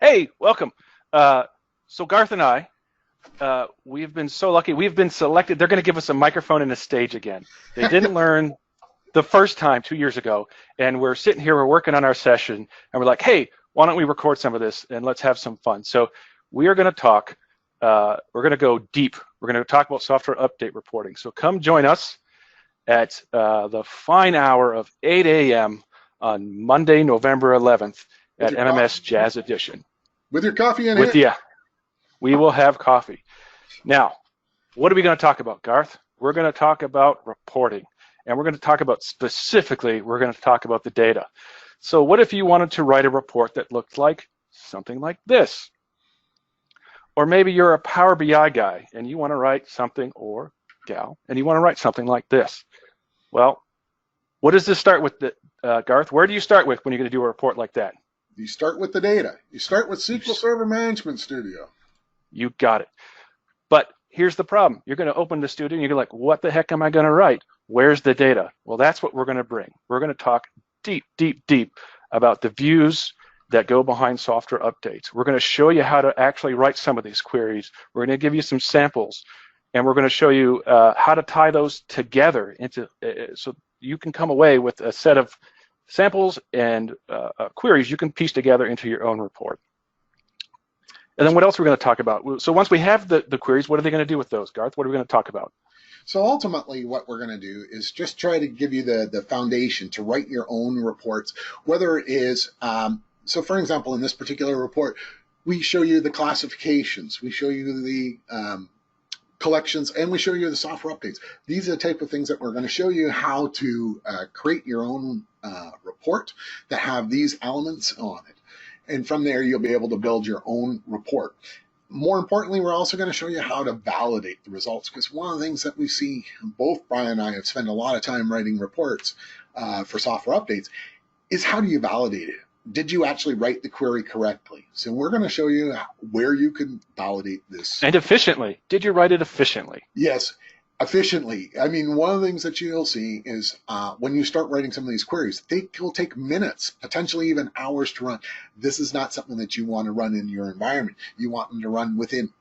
Hey, welcome. So Garth and I, we've been so lucky. We've been selected. They're going to give us a microphone and a stage again. They didn't learn the first time 2 years ago, and we're sitting here, we're working on our session, and we're like, hey, why don't we record some of this and let's have some fun. So we are going to talk, we're going to go deep. We're going to talk about software update reporting. So come join us at the fine hour of 8 a.m. on Monday, November 11th at MMS Jazz Edition. With your coffee in hand. Yeah, we will have coffee. Now, what are we going to talk about, Garth? We're going to talk about reporting. And we're going to talk about specifically, we're going to talk about the data. So what if you wanted to write a report that looked like something like this? Or maybe you're a Power BI guy and you want to write something, or gal, and you want to write something like this. Well, what does this start with, Garth? Where do you start with when you're going to do a report like that? You start with the data. You start with SQL Server Management Studio. You got it. But here's the problem. You're going to open the studio and you're like, what the heck am I going to write? Where's the data? Well, that's what we're going to bring. We're going to talk deep, deep, deep about the views that go behind software updates. We're going to show you how to actually write some of these queries. We're going to give you some samples, and we're going to show you how to tie those together into so you can come away with a set of samples and queries you can piece together into your own report. And then what else are we going to talk about? So once we have the queries, what are they going to do with those, Garth? What are we going to talk about? So ultimately what we're going to do is just try to give you the foundation to write your own reports, whether it is, so for example, in this particular report, we show you the classifications, we show you the collections, and we show you the software updates. These are the type of things that we're going to show you how to create your own report that have these elements on it. And from there, you'll be able to build your own report. More importantly, we're also going to show you how to validate the results, because one of the things that we see, both Bryan and I have spent a lot of time writing reports for software updates, is how do you validate it? Did you actually write the query correctly? So we're going to show you where you can validate this. And efficiently. Did you write it efficiently? Yes, efficiently. I mean, one of the things that you'll see is when you start writing some of these queries, they will take minutes, potentially even hours to run. This is not something that you want to run in your environment. You want them to run within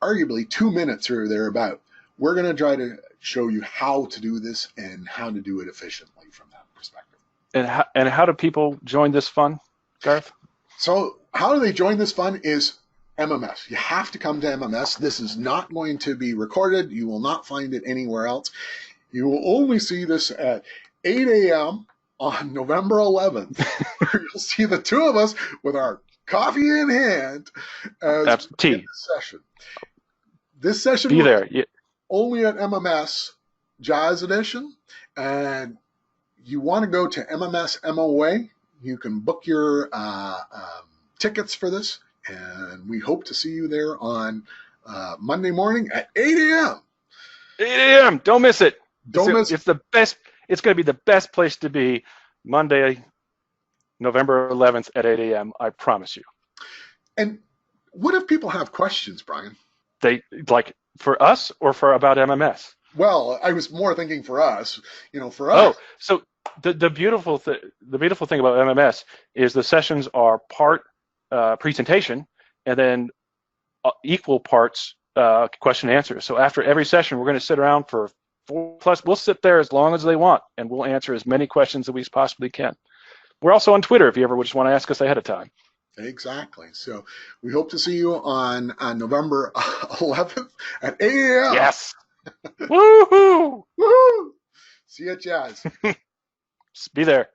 arguably 2 minutes or thereabout. We're going to try to show you how to do this and how to do it efficiently from that perspective. And how do people join this fun, Garth? So how do they join this fun is MMS. You have to come to MMS. This is not going to be recorded. You will not find it anywhere else. You will only see this at 8 a.m. on November 11th. You'll see the two of us with our coffee in hand as tea. This session. This session be there. Yeah. Only at MMS Jazz Edition, and you want to go to MMS MOA. You can book your tickets for this. And we hope to see you there on Monday morning at 8 a.m. 8 a.m. Don't miss it. Don't miss it. It's the best. It's going to be the best place to be Monday, November 11th at 8 a.m. I promise you. And what if people have questions, Bryan? They like for us or for about MMS? Well, I was more thinking for us. You know, for us. Oh, so the beautiful thing about MMS is the sessions are part presentation, and then equal parts question and answer. So after every session, we're going to sit around for 4+. We'll sit there as long as they want, and we'll answer as many questions that we possibly can. We're also on Twitter if you ever just want to ask us ahead of time. Exactly. So we hope to see you on November 11th at 8 a.m. Yes. Woohoo! Woohoo! See you at Jazz. Be there.